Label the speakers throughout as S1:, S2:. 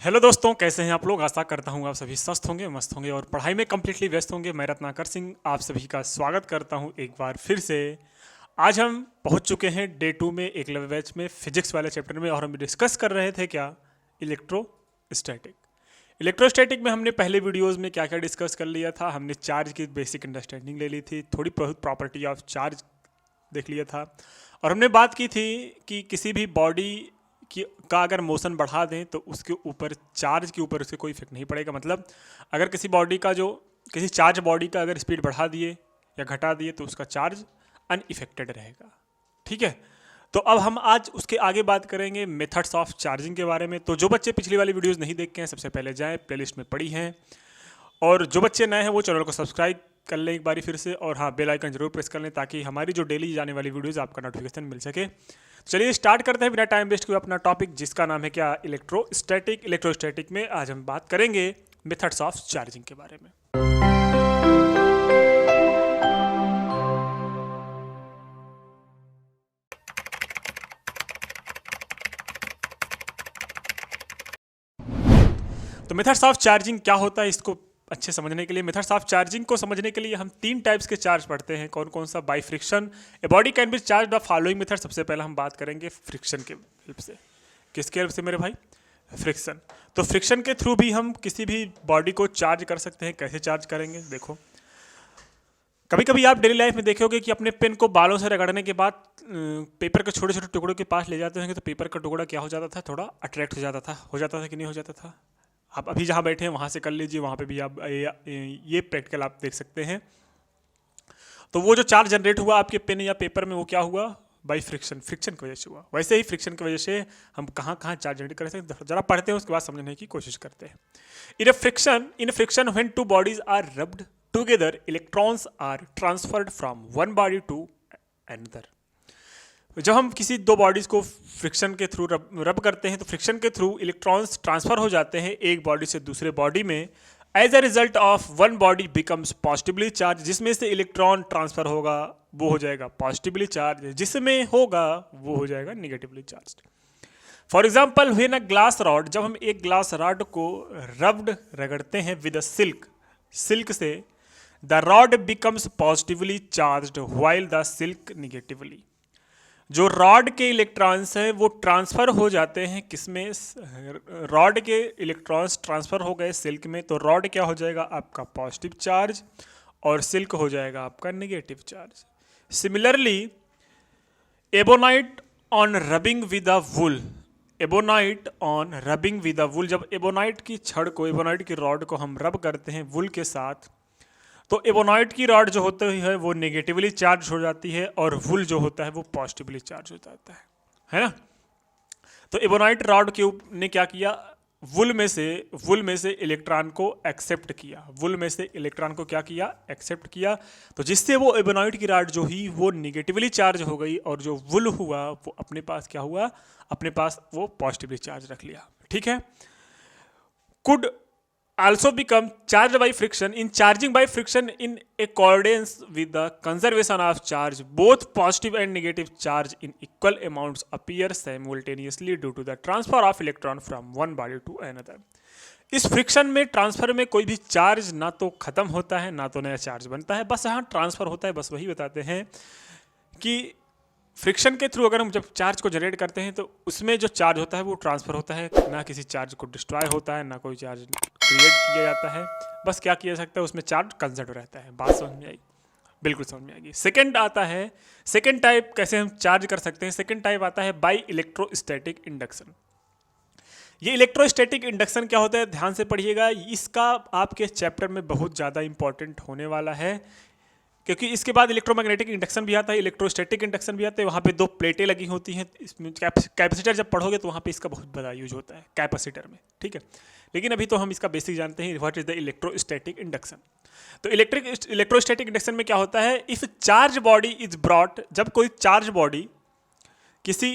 S1: Hello दोस्तों, कैसे हैं आप लोग। आशा करता हूँ आप सभी स्वस्थ होंगे, मस्त होंगे और पढ़ाई में कम्प्लीटली व्यस्त होंगे। मैं रत्नाकर सिंह आप सभी का स्वागत करता हूँ एक बार फिर से। आज हम पहुँच चुके हैं डे 2 में, एकलव्य बैच में, फिजिक्स वाले चैप्टर में। और हम डिस्कस कर रहे थे क्या, इलेक्ट्रोस्टैटिक। इलेक्ट्रोस्टैटिक में हमने पहले वीडियोस में क्या क्या डिस्कस कर लिया था। हमने चार्ज की बेसिक अंडरस्टैंडिंग ले ली थी, थोड़ी बहुत प्रॉपर्टी ऑफ चार्ज देख लिया था। और हमने बात की थी कि किसी भी बॉडी का अगर मोशन बढ़ा दें तो उसके ऊपर, चार्ज के ऊपर उसके कोई इफेक्ट नहीं पड़ेगा। मतलब अगर किसी चार्ज बॉडी का अगर स्पीड बढ़ा दिए या घटा दिए तो उसका चार्ज अनइफेक्टेड रहेगा। ठीक है, तो अब हम आज उसके आगे बात करेंगे मेथड्स ऑफ चार्जिंग के बारे में। तो जो बच्चे पिछली वाली वीडियोस नहीं देख के हैं, सबसे पहले जाएं, प्लेलिस्ट में पड़ी हैं। और जो बच्चे नए हैं वो चैनल को सब्सक्राइब कर लें एक बारी फिर से, और हाँ, बेल आइकन जरूर प्रेस कर लें ताकि हमारी जो डेली जाने वाली वीडियोस आपका नोटिफिकेशन मिल सके। चलिए स्टार्ट करते हैं बिना टाइम वेस्ट किए अपना टॉपिक, जिसका नाम है क्या, इलेक्ट्रोस्टैटिक। इलेक्ट्रोस्टैटिक में आज हम बात करेंगे मेथड्स ऑफ चार्जिंग के बारे में। तो मेथड्स ऑफ चार्जिंग क्या होता है, इसको अच्छे समझने के लिए, मेथड्स ऑफ चार्जिंग को समझने के लिए हम 3 टाइप्स के चार्ज पढ़ते हैं। कौन कौन सा? By friction. A body can be charge the following method. सबसे पहले हम बात करेंगे फ्रिक्शन के हेल्प से। किसके हेल्प से मेरे भाई? फ्रिक्शन। तो फ्रिक्शन के थ्रू भी हम किसी भी बॉडी को चार्ज कर सकते हैं। कैसे चार्ज करेंगे देखो, कभी कभी आप डेली लाइफ में देखे होगे कि अपने पेन को बालों से रगड़ने के बाद पेपर के छोटे छोटे टुकड़ों के पास ले जाते होंगे, तो पेपर का टुकड़ा क्या हो जाता था, थोड़ा अट्रैक्ट हो जाता था कि नहीं हो जाता था? आप अभी जहाँ बैठे हैं वहाँ से कर लीजिए, वहाँ पे भी आप ये प्रैक्टिकल आप देख सकते हैं। तो वो जो चार्ज जनरेट हुआ आपके पेन या पेपर में, वो क्या हुआ? बाई फ्रिक्शन, फ्रिक्शन की वजह से हुआ। वैसे ही फ्रिक्शन की वजह से हम कहाँ कहाँ चार्ज जनरेट कर सकते हैं, जरा पढ़ते हैं उसके बाद समझने की कोशिश करते हैं। In friction when two bodies are rubbed together, electrons are transferred from one body to another. जब हम किसी दो बॉडीज को फ्रिक्शन के थ्रू रब करते हैं तो फ्रिक्शन के थ्रू इलेक्ट्रॉन्स ट्रांसफर हो जाते हैं एक बॉडी से दूसरे बॉडी में। As a result of one body becomes positively charge. जिसमें से इलेक्ट्रॉन ट्रांसफर होगा वो हो जाएगा पॉजिटिवली चार्ज, जिसमें होगा वो हो जाएगा negatively charge. For example, when a glass rod, जब हम एक ग्लास रॉड को रगड़ते हैं विद अ सिल्क से, the rod becomes positively charged while the silk negatively. जो रॉड के इलेक्ट्रॉन्स हैं वो ट्रांसफ़र हो जाते हैं किसमें? रॉड के इलेक्ट्रॉन्स ट्रांसफ़र हो गए सिल्क में, तो रॉड क्या हो जाएगा आपका? पॉजिटिव चार्ज, और सिल्क हो जाएगा आपका negative charge. Similarly, ebonite on rubbing with a wool, ebonite on rubbing with a wool, जब एबोनाइट की छड़ को, एबोनाइट की रॉड को हम रब करते हैं वुल के साथ, तो एबोनाइट की रॉड जो होती है वो नेगेटिवली चार्ज हो जाती है, और वुल जो होता है वो पॉजिटिवली चार्ज हो जाता है ना। तो एबोनाइट रॉड के ने क्या किया? वुल में से इलेक्ट्रॉन को एक्सेप्ट किया। वुल में से इलेक्ट्रॉन को क्या किया? एक्सेप्ट किया। तो जिससे वो एबोनाइट की रॉड जो ही वो नेगेटिवली चार्ज हो गई, और जो वुल हुआ वो अपने पास क्या हुआ? अपने पास वो पॉजिटिवली चार्ज रख लिया। ठीक है। Could also become charged by friction. In charging by friction, in accordance with the conservation of charge, both positive and negative charge in equal amounts appear simultaneously due to the transfer of electron from one body to another. इस friction में, transfer में, कोई भी charge ना तो खत्म होता है ना तो नया चार्ज बनता है, बस यहाँ ट्रांसफर होता है। बस वही बताते हैं कि फ्रिक्शन के थ्रू अगर हम जब चार्ज को जनरेट करते हैं तो उसमें जो चार्ज होता है वो ट्रांसफर होता है, ना किसी चार्ज को डिस्ट्रॉय होता है, ना कोई चार्ज क्रिएट किया जाता है। बस क्या किया सकता है, उसमें चार्ज कंजर्व रहता है। बात समझ में आई? बिल्कुल समझ में आएगी। सेकंड आता है, सेकंड टाइप कैसे हम चार्ज कर सकते हैं। सेकंड टाइप आता है बाई इलेक्ट्रोस्टैटिक इंडक्शन। ये इलेक्ट्रोस्टैटिक इंडक्शन क्या होता है, ध्यान से पढ़िएगा। इसका आपके चैप्टर में बहुत ज़्यादा इंपॉर्टेंट होने वाला है, क्योंकि इसके बाद इलेक्ट्रोमैग्नेटिक इंडक्शन भी आता है, इलेक्ट्रोस्टैटिक इंडक्शन भी आता है। वहाँ पे 2 प्लेटें लगी होती हैं। इसमें कैपेसिटर जब पढ़ोगे तो वहाँ पे इसका बहुत बड़ा यूज होता है कैपेसिटर में। ठीक है, लेकिन अभी तो हम इसका बेसिक जानते हैं, what is the electrostatic induction. तो इलेक्ट्रोस्टैटिक इंडक्शन में क्या होता है, if charge body is brought, जब कोई चार्ज बॉडी किसी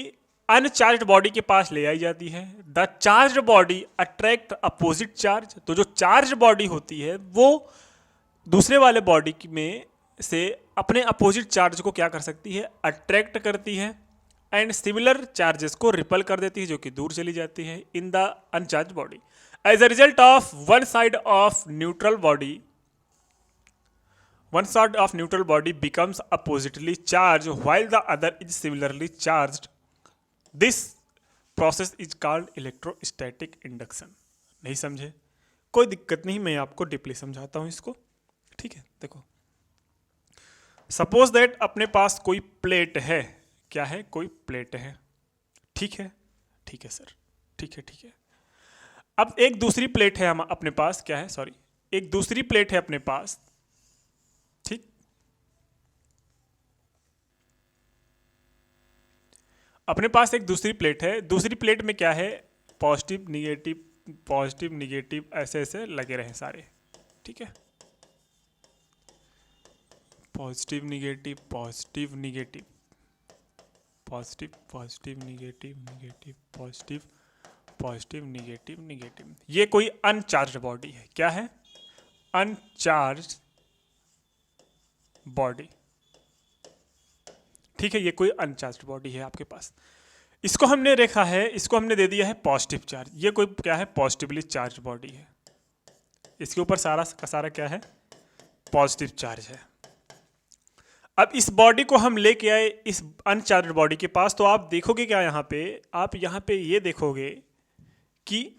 S1: अनचार्ज बॉडी के पास ले आई जाती है, the charge body attract opposite charge. तो जो चार्ज बॉडी होती है वो दूसरे वाले बॉडी में से अपने अपोजिट चार्ज को क्या कर सकती है? अट्रैक्ट करती है। एंड सिमिलर चार्जेस को रिपल कर देती है जो कि दूर चली जाती है in the uncharged body. As a result of one side of neutral body becomes oppositely charged while the other is similarly charged. This process is called electrostatic induction. नहीं समझे? कोई दिक्कत नहीं, मैं आपको डीपली समझाता हूं इसको। ठीक है, देखो, सपोज दैट अपने पास कोई प्लेट है। क्या है? कोई प्लेट है। ठीक है, ठीक है सर, ठीक है, ठीक है। अब एक दूसरी प्लेट है हम अपने पास। क्या है? सॉरी, एक दूसरी प्लेट है अपने पास। ठीक, अपने पास एक दूसरी प्लेट है। दूसरी प्लेट में क्या है? पॉजिटिव निगेटिव, पॉजिटिव निगेटिव ऐसे ऐसे लगे रहे सारे। ठीक है, positive negative, positive negative, positive positive negative, negative positive, positive negative, negative. ये कोई अनचार्ज बॉडी है। क्या है? Uncharged body. ठीक है, ये कोई अनचार्ज बॉडी है आपके पास। इसको हमने देखा है, इसको हमने दे दिया है पॉजिटिव चार्ज। ये कोई क्या है? पॉजिटिवली चार्ज बॉडी है। इसके ऊपर सारा का सारा क्या है? पॉजिटिव चार्ज है। अब इस बॉडी को हम लेके आए इस अनचार्ज बॉडी के पास, तो आप देखोगे क्या यहाँ पे? आप यहाँ पे ये देखोगे कि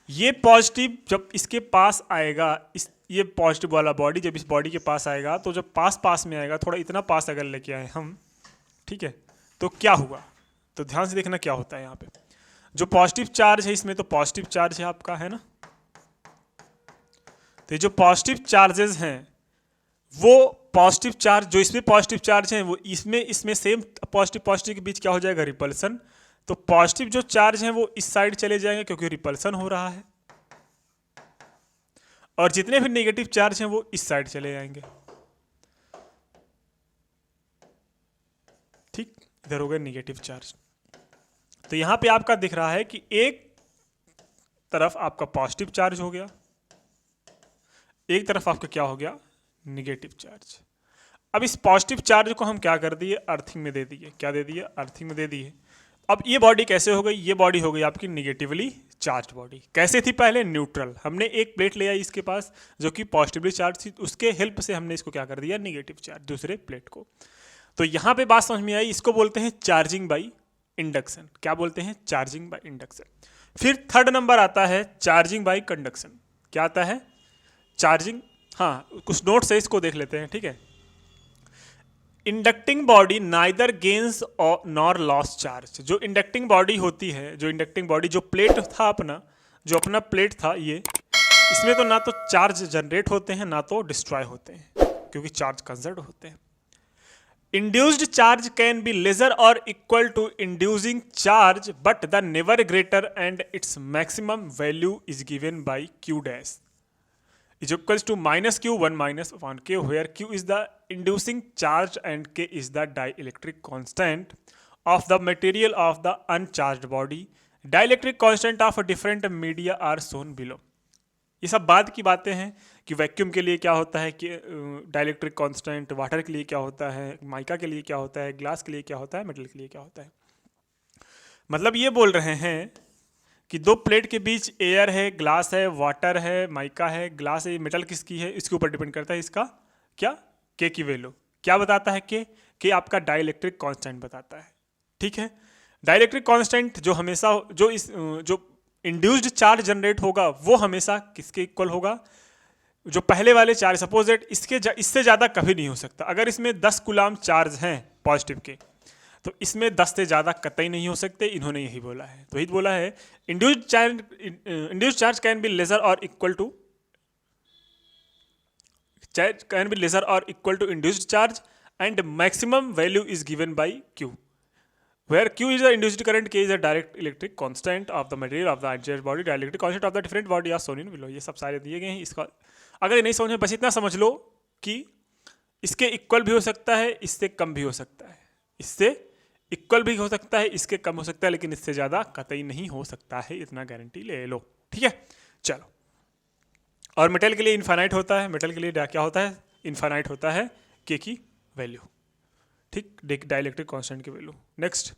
S1: ये पॉजिटिव जब इसके पास आएगा, इस ये पॉजिटिव वाला बॉडी जब इस बॉडी के पास आएगा, तो जब पास पास में आएगा, थोड़ा इतना पास अगर लेके आए हम, ठीक है, तो क्या हुआ? तो ध्यान से देखना क्या होता है यहाँ पे। जो पॉजिटिव चार्ज है इसमें, तो पॉजिटिव चार्ज है आपका, है ना। तो ये जो पॉजिटिव चार्जेस हैं, वो पॉजिटिव चार्ज जो इसमें पॉजिटिव चार्ज है, वो इसमें सेम पॉजिटिव पॉजिटिव के बीच क्या हो जाएगा? रिपल्सन। तो पॉजिटिव जो चार्ज है वो इस साइड चले जाएंगे क्योंकि रिपल्सन हो रहा है, और जितने भी नेगेटिव चार्ज हैं वो इस साइड चले जाएंगे। ठीक, इधर हो गया नेगेटिव चार्ज। तो यहां पे आपका दिख रहा है कि एक तरफ आपका पॉजिटिव चार्ज हो गया, एक तरफ आपका क्या हो गया? Negative charge. अब इस पॉजिटिव चार्ज को हम क्या कर दिए? अर्थिंग में दे दिए। क्या दे दिए? अर्थिंग में दे दिए। अब ये बॉडी कैसे हो गई? ये बॉडी हो गई आपकी निगेटिवली चार्ज बॉडी। कैसे थी पहले? न्यूट्रल। हमने एक प्लेट ले आई इसके पास जो कि पॉजिटिवली चार्ज थी, उसके हेल्प से हमने इसको क्या कर दिया? निगेटिव चार्ज, दूसरे प्लेट को। तो यहाँ पे बात समझ में आई। इसको बोलते हैं चार्जिंग बाई इंडक्शन। क्या बोलते हैं? Charging by induction. फिर थर्ड नंबर आता है चार्जिंग बाई कंडक्शन। क्या आता है? चार्जिंग। हाँ, कुछ नोट्स है, इसको देख लेते हैं। ठीक है, इंडक्टिंग बॉडी नाइदर गेन्स और नॉर लॉस चार्ज। जो इंडक्टिंग बॉडी होती है, जो इंडक्टिंग बॉडी, जो प्लेट था अपना, जो अपना प्लेट था ये, इसमें तो ना तो चार्ज जनरेट होते हैं ना तो डिस्ट्रॉय होते हैं, क्योंकि चार्ज कंजर्व होते हैं। Induced charge can be lesser और equal to inducing charge but the never greater and its maximum value is given by Q dash is equals to minus q 1 minus 1 k, where q is the inducing charge and k is the dielectric constant of the material of the uncharged body. Dielectric constant of different media are shown below. ये सब बाद की बातें हैं कि vacuum के लिए क्या होता है, कि डाइलेक्ट्रिक कांस्टेंट, वाटर के लिए क्या होता है, माइका के लिए क्या होता है, ग्लास के लिए क्या होता है, मेटल के लिए क्या होता है। मतलब ये बोल रहे हैं कि दो प्लेट के बीच एयर है, ग्लास है, वाटर है, माइका है, ग्लास है, मेटल किसकी है, इसके ऊपर डिपेंड करता है इसका क्या? के की वैल्यू। क्या बताता है? के आपका डाइलेक्ट्रिक कांस्टेंट बताता है। ठीक है, डाइलेक्ट्रिक कांस्टेंट जो हमेशा जो इंड्यूस्ड चार्ज जनरेट होगा वो हमेशा किसके इक्वल होगा? जो पहले वाले चार्ज। सपोज दैट इससे ज़्यादा कभी नहीं हो सकता। अगर इसमें 10 कूलाम चार्ज हैं पॉजिटिव के, तो इसमें 10 से ज़्यादा कतई नहीं हो सकते। इन्होंने यही बोला है। तो यही बोला है, induced charge can be lesser और equal to induced charge and maximum value is given by Q, where q is the induced current, k is the direct electric constant of the material of the uncharged body, dielectric constant of the different body are shown in below. ये सब सारे दिए गए हैं। इसका अगर ये नहीं समझ में, बस इतना समझ लो कि इसके इक्वल भी हो सकता है, इससे कम भी हो सकता है, इससे इक्वल भी हो सकता है, इसके कम हो सकता है, लेकिन इससे ज़्यादा कतई नहीं हो सकता है। इतना गारंटी ले लो। ठीक है, चलो। और मेटल के लिए इन्फानाइट होता है। मेटल के लिए क्या होता है? इन्फानाइट होता है के की वैल्यू। ठीक, डाइलेक्ट्रिक कांस्टेंट की value. Next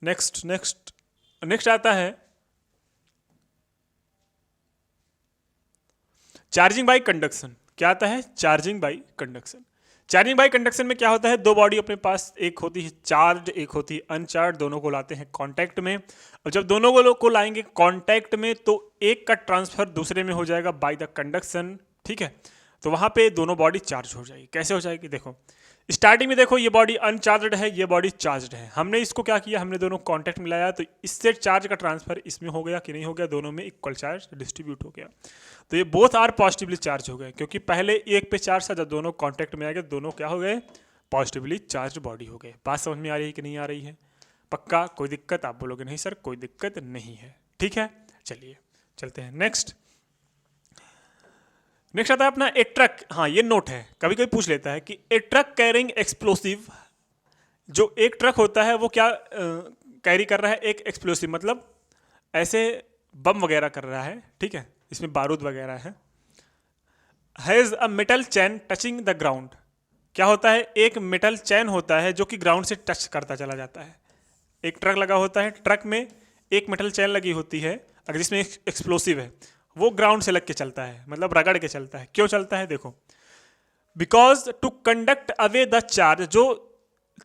S1: next next next आता है चार्जिंग बाय कंडक्शन। क्या आता है? Charging by conduction. Charging by conduction में क्या होता है, दो बॉडी अपने पास, एक होती है चार्ज, एक होती है अनचार्ज, दोनों को लाते हैं कांटेक्ट में। और जब दोनों को लाएंगे कांटेक्ट में तो एक का ट्रांसफर दूसरे में हो जाएगा बाय द कंडक्शन, ठीक है। तो वहां पे दोनों बॉडी चार्ज हो जाएगी। कैसे हो जाएगी? देखो स्टार्टिंग में देखो ये बॉडी अनचार्जड है, ये बॉडी चार्जड है। हमने इसको क्या किया, हमने दोनों कांटेक्ट मिलाया तो इससे चार्ज का ट्रांसफर इसमें हो गया कि नहीं हो गया, दोनों में इक्वल चार्ज डिस्ट्रीब्यूट हो गया। तो ये बोथ आर पॉजिटिवली चार्ज हो गए, क्योंकि पहले एक पे चार्ज था, जब दोनों कांटेक्ट में आ गए दोनों क्या हो गए, पॉजिटिवली चार्ज बॉडी हो गए। बात समझ में आ रही है कि नहीं आ रही है? पक्का? कोई दिक्कत? आप बोलोगे नहीं सर कोई दिक्कत नहीं है, ठीक है। चलिए चलते हैं नेक्स्ट। नेक्स्ट आता है अपना ए ट्रक। हाँ ये नोट है, कभी कभी पूछ लेता है कि ए ट्रक कैरिंग एक्सप्लोसिव, जो एक ट्रक होता है वो क्या कैरी कर रहा है, एक एक्सप्लोसिव, मतलब ऐसे बम वगैरह कर रहा है, ठीक है, इसमें बारूद वगैरह है। Has a metal chain touching the ground. क्या होता है? एक मेटल चैन होता है जो कि ग्राउंड से टच करता चला जाता है। एक ट्रक लगा होता है, ट्रक में एक मेटल चैन लगी होती है, अगर जिसमें एक्सप्लोसिव है, वो ग्राउंड से लग के चलता है, मतलब रगड़ के चलता है। क्यों चलता है? देखो because to conduct away the charge, जो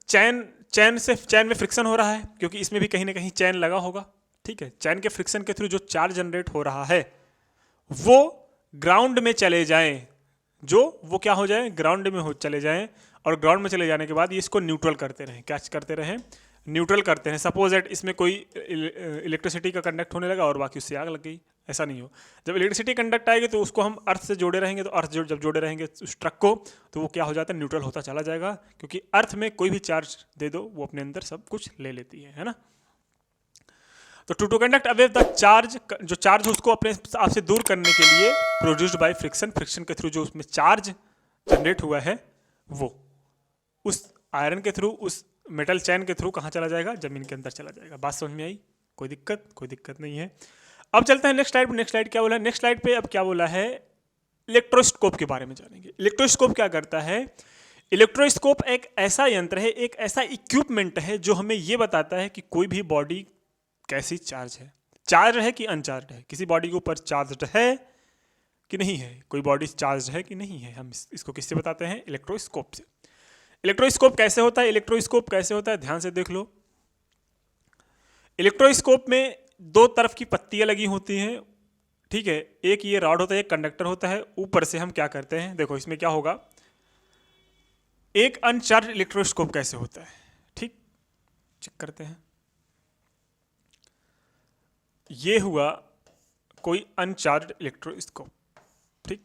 S1: चैन में फ्रिक्शन हो रहा है, क्योंकि इसमें भी कहीं ना कहीं चैन लगा होगा, ठीक है। चैन के फ्रिक्शन के थ्रू जो चार्ज जनरेट हो रहा है वो ग्राउंड में चले जाएं, वो क्या हो जाए, ग्राउंड में चले जाएं, और ग्राउंड में चले जाने के बाद ये इसको न्यूट्रल करते रहें। क्या करते रहें? न्यूट्रल करते हैं। सपोज दैट इसमें कोई इलेक्ट्रिसिटी का कंडक्ट होने लगा और बाकी उससे आग लग गई, ऐसा नहीं हो। जब इलेक्ट्रिसिटी कंडक्ट आएगी तो उसको हम अर्थ से जोड़े रहेंगे, तो अर्थ जब जोड़े रहेंगे उस ट्रक को, तो वो क्या हो जाता है, न्यूट्रल होता चला जाएगा, क्योंकि अर्थ में कोई भी चार्ज दे दो वो अपने अंदर सब कुछ ले लेती है ना। तो to conduct away the charge, जो चार्ज उसको अपने आप से दूर करने के लिए, प्रोड्यूस्ड बाय फ्रिक्शन, फ्रिक्शन के थ्रू जो उसमें चार्ज जनरेट हुआ है वो उस आयरन के थ्रू, उस मेटल चैन के थ्रू कहाँ चला जाएगा, जमीन के अंदर चला जाएगा। बात समझ में आई? कोई दिक्कत? कोई दिक्कत नहीं है। अब चलते हैं नेक्स्ट स्लाइड पे। नेक्स्ट स्लाइड क्या बोला है? नेक्स्ट स्लाइड पे अब क्या बोला है, इलेक्ट्रोस्कोप के बारे में जानेंगे। इलेक्ट्रोस्कोप क्या करता है? इलेक्ट्रोस्कोप एक ऐसा यंत्र है, एक ऐसा इक्विपमेंट है जो हमें ये बताता है कि कोई भी बॉडी कैसी चार्ज है, चार्ज है कि अनचार्ज है, किसी बॉडी के ऊपर चार्ज है कि नहीं है, कोई बॉडी चार्ज है कि नहीं है। हम इसको किससे बताते हैं? इलेक्ट्रोस्कोप से। इलेक्ट्रोस्कोप कैसे होता है? इलेक्ट्रोस्कोप कैसे होता है, ध्यान से देख लो। इलेक्ट्रोस्कोप में दो तरफ की पत्तियां लगी होती हैं, ठीक है। एक ये रॉड होता है, एक कंडक्टर होता है। ऊपर से हम क्या करते हैं, देखो इसमें क्या होगा, एक अनचार्ज इलेक्ट्रोस्कोप कैसे होता है, ठीक, चेक करते हैं। ये हुआ कोई अनचार्ज इलेक्ट्रोस्कोप, ठीक।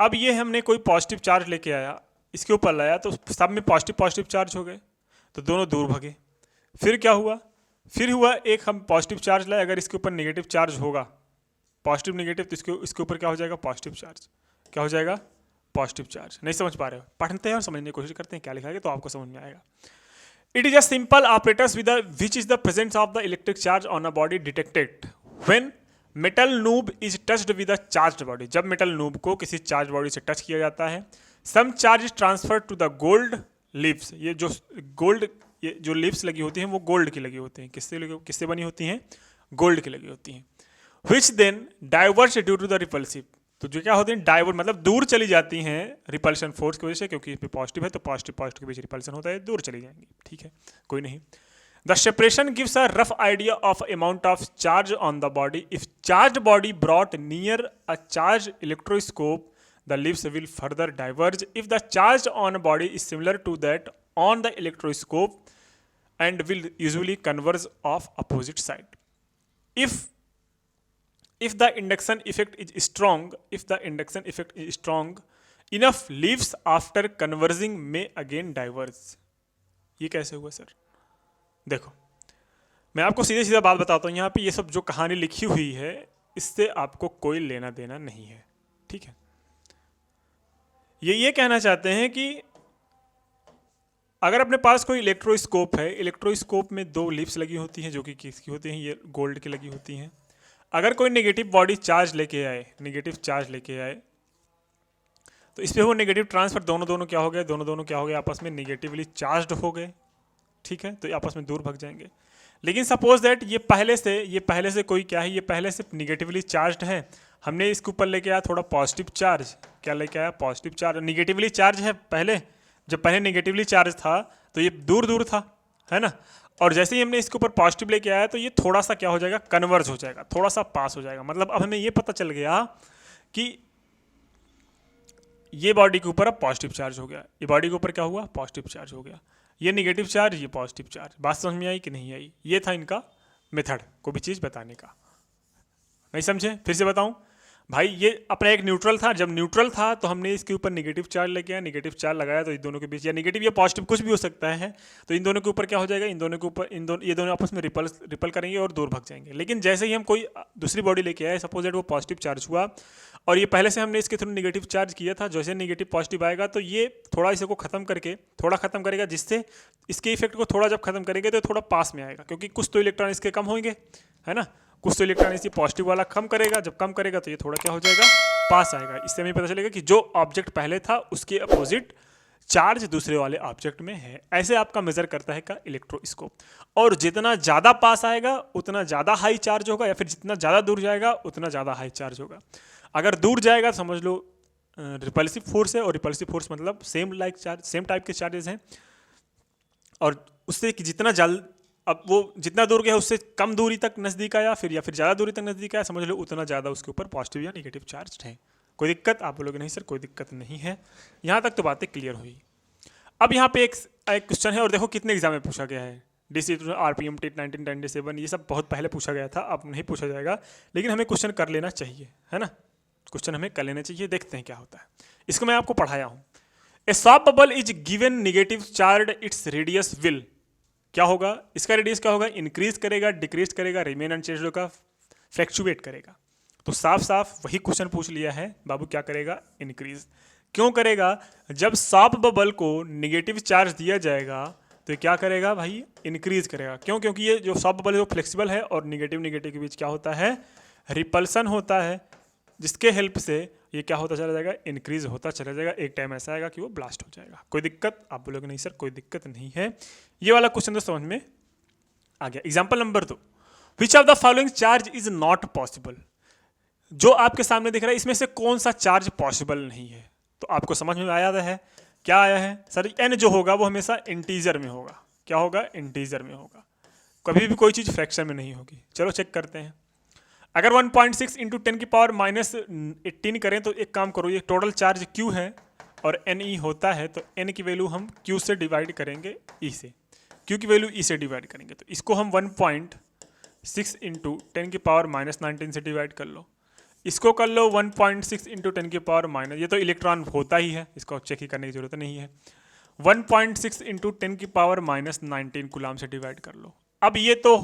S1: अब ये हमने कोई पॉजिटिव चार्ज लेके आया, इसके ऊपर लाया, तो सब में पॉजिटिव पॉजिटिव चार्ज हो गए, तो दोनों दूर भागे। फिर क्या हुआ? फिर हुआ एक हम पॉजिटिव चार्ज लाए, अगर इसके ऊपर नेगेटिव चार्ज होगा, पॉजिटिव नेगेटिव, तो इसके ऊपर क्या हो जाएगा, पॉजिटिव चार्ज। क्या हो जाएगा? Positive charge. नहीं समझ पा रहे हो? पढ़ते हैं और समझने की कोशिश करते हैं क्या लिखा है, तो आपको समझ में आएगा। It is a simple apparatus which is the presence of the electric charge on a body detected when metal noob is touched with a charged body. जब metal noob को किसी charged body से touch किया जाता है, some charge is transferred to the gold leaves. ये जो leaves लगी होती हैं वो gold की लगी होती हैं। किससे बनी होती हैं? gold की लगी होती हैं। Which then diverge due to the repulsive. तो जो क्या होती है, डाइवर्ट मतलब दूर चली जाती हैं रिपल्शन फोर्स की वजह से, क्योंकि इसमें पॉजिटिव है तो पॉजिटिव पॉजिटिव के बीच रिपल्शन होता है, दूर चली जाएंगी, ठीक है, कोई नहीं। The separation gives a rough idea of amount of charge on the body. If charge body brought near a charge electroscope the leaves will further diverge if the charge on body is similar to that on the electroscope and will usually converge of opposite side. If the induction effect is strong enough, leaves after converging may again diverge. ये कैसे हुआ sir? देखो मैं आपको सीधे सीधा बात बताता हूँ, यहाँ पे ये सब जो कहानी लिखी हुई है इससे आपको कोई लेना देना नहीं है, ठीक है। ये कहना चाहते हैं कि अगर अपने पास कोई इलेक्ट्रोस्कोप है, इलेक्ट्रोस्कोप में दो लीव्स लगी होती हैं जो कि किसकी होती हैं, ये गोल्ड की लगी होती हैं। अगर कोई नेगेटिव बॉडी चार्ज लेके आए, तो इस पे वो नेगेटिव ट्रांसफर, दोनों दोनों क्या हो गए, दोनों दोनों क्या हो गए, आपस में नेगेटिवली चार्ज्ड हो गए, ठीक है, तो ये आपस में दूर भाग जाएंगे। लेकिन सपोज दैट ये पहले से कोई क्या है, ये पहले से निगेटिवली चार्ज्ड है, हमने इसके ऊपर लेके आया थोड़ा पॉजिटिव चार्ज, क्या लेके आया, पॉजिटिव चार्ज, निगेटिवली चार्ज है पहले, जब पहले निगेटिवली चार्ज था तो ये दूर दूर था, है ना, और जैसे ही हमने इसके ऊपर पॉजिटिव लेके आया तो ये थोड़ा सा क्या हो जाएगा, कन्वर्ज हो जाएगा, थोड़ा सा पास हो जाएगा। मतलब अब हमें ये पता चल गया कि ये बॉडी के ऊपर अब पॉजिटिव चार्ज हो गया, ये बॉडी के ऊपर क्या हुआ, पॉजिटिव चार्ज हो गया, ये निगेटिव चार्ज, ये पॉजिटिव चार्ज। बात समझ में आई कि नहीं आई? ये था इनका मेथड कोई भी चीज़ बताने का। नहीं समझे? फिर से बताऊं भाई, ये अपना एक न्यूट्रल था, जब न्यूट्रल था तो हमने इसके ऊपर नेगेटिव चार्ज लेके आया, नेगेटिव चार्ज लगाया तो इन दोनों के बीच, या नेगेटिव या पॉजिटिव कुछ भी हो सकता है, तो इन दोनों के ऊपर क्या हो जाएगा, इन दोनों के ऊपर ये दोनों आपस में रिपल करेंगे और दूर भाग जाएंगे। लेकिन जैसे ही हम कोई दूसरी बॉडी लेके आए, सपोज दैट वो पॉजिटिव चार्ज हुआ और ये पहले से हमने इसके थ्रू नेगेटिव चार्ज किया था, जैसे नेगेटिव पॉजिटिव आएगा तो ये थोड़ा इसको खत्म करके थोड़ा खत्म करेगा, जिससे इसके इफेक्ट को थोड़ा जब खत्म करेंगे तो थोड़ा पास में आएगा, क्योंकि कुछ तो इलेक्ट्रॉन इसके कम होंगे, है ना, कुछ तो इलेक्ट्रॉन इसी पॉजिटिव वाला कम करेगा, जब कम करेगा तो ये थोड़ा क्या हो जाएगा, पास आएगा। इससे हमें पता चलेगा कि जो ऑब्जेक्ट पहले था उसके अपोजिट चार्ज दूसरे वाले ऑब्जेक्ट में है। ऐसे आपका मेजर करता है का इलेक्ट्रोस्कोप। और जितना ज़्यादा पास आएगा उतना ज़्यादा हाई चार्ज होगा, या फिर जितना ज़्यादा दूर जाएगा उतना ज़्यादा हाई चार्ज होगा। अगर दूर जाएगा तो समझ लो रिपल्सिव फोर्स है, और रिपल्सिव फोर्स मतलब सेम टाइप के चार्जेस हैं, और उससे कि जितना जल्द, अब वो जितना दूर गया उससे कम दूरी तक नज़दीक आया, फिर ज़्यादा दूरी तक नज़दीक आया, समझ लो उतना ज़्यादा उसके ऊपर पॉजिटिव या नेगेटिव चार्ज है। कोई दिक्कत? आप बोलोगे नहीं सर कोई दिक्कत नहीं है, यहाँ तक तो बातें क्लियर हुई। अब यहाँ पे एक क्वेश्चन है, और देखो कितने एग्जाम में पूछा गया है, DC RPM टेट 1997, ये सब बहुत पहले पूछा गया था, अब नहीं पूछा जाएगा, लेकिन हमें क्वेश्चन कर लेना चाहिए, है ना, क्वेश्चन हमें कर लेना चाहिए। देखते हैं क्या होता है। इसको मैं आपको पढ़ाया हूँ। ए soft bubble is given negative charge, its radius will, क्या होगा, इसका रेडियस क्या होगा, इंक्रीज करेगा, डिक्रीज करेगा, रिमेन अनचेंज्ड होगा, फ्लैक्चुएट करेगा। तो साफ साफ वही क्वेश्चन पूछ लिया है बाबू, क्या करेगा, इंक्रीज। क्यों करेगा? जब सॉफ्ट बबल को नेगेटिव चार्ज दिया जाएगा तो ये क्या करेगा भाई, इंक्रीज करेगा। क्यों? क्योंकि ये जो सॉफ्ट बबल है वो फ्लेक्सिबल है, और नेगेटिव नेगेटिव के बीच क्या होता है, रिपल्सन होता है, जिसके हेल्प से ये क्या होता चला जाएगा, इंक्रीज होता चला जाएगा। एक टाइम ऐसा आएगा कि वो ब्लास्ट हो जाएगा। कोई दिक्कत? आप बोलोगे नहीं सर कोई दिक्कत नहीं है। ये वाला क्वेश्चन तो समझ में आ गया। Example number 2, which of the following charge is not possible. जो आपके सामने दिख रहा है इसमें से कौन सा चार्ज पॉसिबल नहीं है? तो आपको समझ में आया है, क्या आया है सर, एन जो होगा वो हमेशा इंटीजर में होगा। क्या होगा? इंटीजर में होगा, कभी भी कोई चीज़ फ्रैक्शन में नहीं होगी। चलो चेक करते हैं। अगर 1.6 इंटू 10 की पावर -18 करें तो एक काम करो, ये टोटल चार्ज Q है और NE होता है, तो N की वैल्यू हम Q से डिवाइड करेंगे E से, Q की वैल्यू E से डिवाइड करेंगे। तो इसको हम 1.6 इंटू 10 की पावर -19 से डिवाइड कर लो, इसको कर लो 1.6 इंटू 10 की पावर माइनस, ये तो इलेक्ट्रॉन होता ही है, इसको चेक ही करने की जरूरत नहीं है। 1.6 इंटू 10 की पावर -19 कूलाम से डिवाइड कर लो। अब ये तो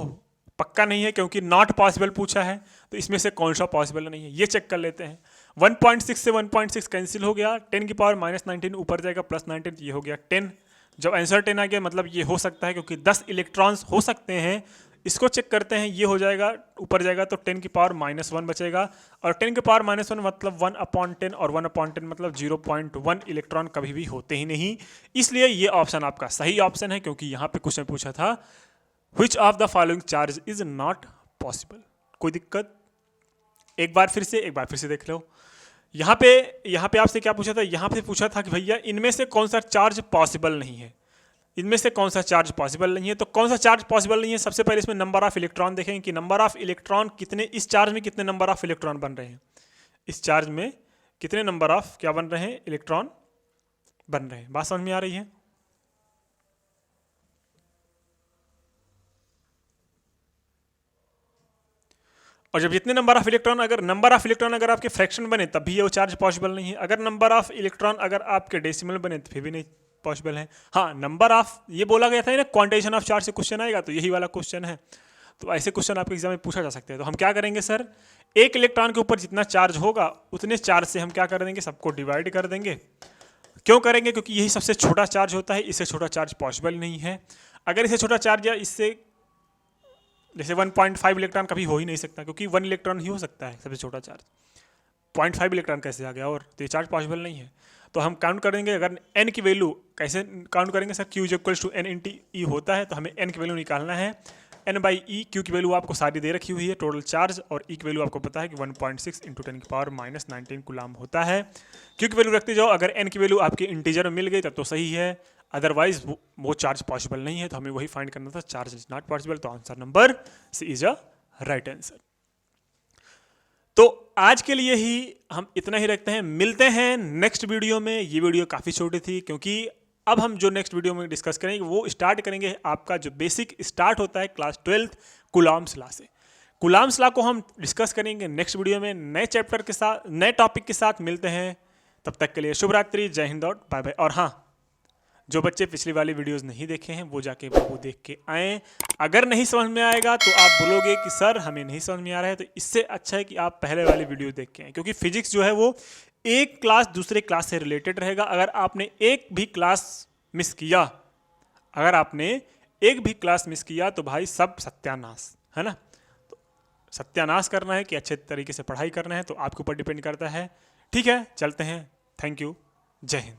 S1: पक्का नहीं है क्योंकि नॉट पॉसिबल पूछा है, तो इसमें से कौन सा पॉसिबल नहीं है ये चेक कर लेते हैं। 1.6 से 1.6 कैंसिल हो गया, 10 की पावर -19 ऊपर जाएगा +19, ये हो गया 10। जब आंसर 10 आ गया मतलब ये हो सकता है क्योंकि 10 इलेक्ट्रॉन्स हो सकते हैं। इसको चेक करते हैं, ये हो जाएगा ऊपर जाएगा तो 10 की पावर -1 बचेगा, और 10 की पावर -1 मतलब 1/10, और 1/10 मतलब 0.1 इलेक्ट्रॉन कभी भी होते ही नहीं। इसलिए ये ऑप्शन आपका सही ऑप्शन है, क्योंकि यहाँ पे क्वेश्चन पूछा था Which of the following charge is not possible। कोई दिक्कत? एक बार फिर से देख लो। यहाँ पे आपसे क्या पूछा था, यहाँ पे पूछा था कि भैया इनमें से कौन सा चार्ज पॉसिबल नहीं है, इनमें से कौन सा चार्ज पॉसिबल नहीं है। तो कौन सा चार्ज पॉसिबल नहीं है, सबसे पहले इसमें नंबर ऑफ इलेक्ट्रॉन देखेंगे कि नंबर ऑफ इलेक्ट्रॉन कितने, इस चार्ज में कितने नंबर ऑफ इलेक्ट्रॉन बन रहे हैं, इस चार्ज में कितने नंबर ऑफ क्या बन रहे हैं, इलेक्ट्रॉन बन रहे हैं। बात समझ में आ रही है? और जब जितने नंबर ऑफ इलेक्ट्रॉन अगर आपके फ्रैक्शन बने तब भी ये वो चार्ज पॉसिबल नहीं है। अगर नंबर ऑफ इलेक्ट्रॉन अगर आपके डेसिमल बने तो फिर भी नहीं पॉसिबल है। हाँ, नंबर ऑफ ये बोला गया था ना, क्वांटिटेशन ऑफ चार्ज से क्वेश्चन आएगा, तो यही वाला क्वेश्चन है। तो ऐसे क्वेश्चन आपके एग्जाम में पूछा जा सकते हैं। तो हम क्या करेंगे सर, एक इलेक्ट्रॉन के ऊपर जितना चार्ज होगा उतने चार्ज से हम क्या कर देंगे, सबको डिवाइड कर देंगे। क्यों करेंगे? क्योंकि यही सबसे छोटा चार्ज होता है, इससे छोटा चार्ज पॉसिबल नहीं है। अगर इससे छोटा चार्ज या इससे जैसे 1.5 इलेक्ट्रॉन कभी हो ही नहीं सकता, क्योंकि 1 इलेक्ट्रॉन ही हो सकता है सबसे छोटा चार्ज। 0.5 इलेक्ट्रॉन कैसे आ गया, और तो ये चार्ज पॉसिबल नहीं है। तो हम काउंट करेंगे, अगर n की वैल्यू कैसे काउंट करेंगे sir, q equals to n into E होता है, तो हमें n की वैल्यू निकालना है n बाई ई। क्यू की वैल्यू आपको सारी दे रखी हुई है टोटल चार्ज, और ई की वैल्यू आपको पता है कि 1.6 इंटू 10 की पावर माइनस 19 कूलाम होता है। क्यू की वैल्यू रखते जाओ, अगर n की वैल्यू आपके इंटीजर में मिल गई तब तो सही है, अदरवाइज वो चार्ज पॉसिबल नहीं है, तो हमें वही फाइंड करना था, चार्ज इज नॉट पॉसिबल, तो answer number C is a right answer. तो आज के लिए ही हम इतना ही रखते हैं, मिलते हैं नेक्स्ट वीडियो में। ये वीडियो काफ़ी छोटी थी क्योंकि अब हम जो नेक्स्ट वीडियो में डिस्कस करेंगे वो स्टार्ट करेंगे आपका जो बेसिक स्टार्ट होता है क्लास 12th कूलॉम्स लॉ से। कूलॉम्स लॉ को हम डिस्कस करेंगे नेक्स्ट वीडियो में नए चैप्टर के साथ, नए टॉपिक के साथ मिलते हैं। तब तक के लिए शुभ रात्रि, जय हिंद और बाय बाय। और हाँ, जो बच्चे पिछली वाली वीडियोस नहीं देखे हैं वो जाके वो देख के आएँ। अगर नहीं समझ में आएगा तो आप बोलोगे कि सर हमें नहीं समझ में आ रहा है, तो इससे अच्छा है कि आप पहले वाली वीडियो देख के आएँ, क्योंकि फिजिक्स जो है वो एक क्लास दूसरे क्लास से रिलेटेड रहेगा। अगर आपने एक भी क्लास मिस किया, अगर आपने एक भी क्लास मिस किया तो भाई सब सत्यानाश है ना। तो सत्यानाश करना है कि अच्छे तरीके से पढ़ाई करना है, तो आपके ऊपर डिपेंड करता है। ठीक है, चलते हैं। थैंक यू, जय हिंद।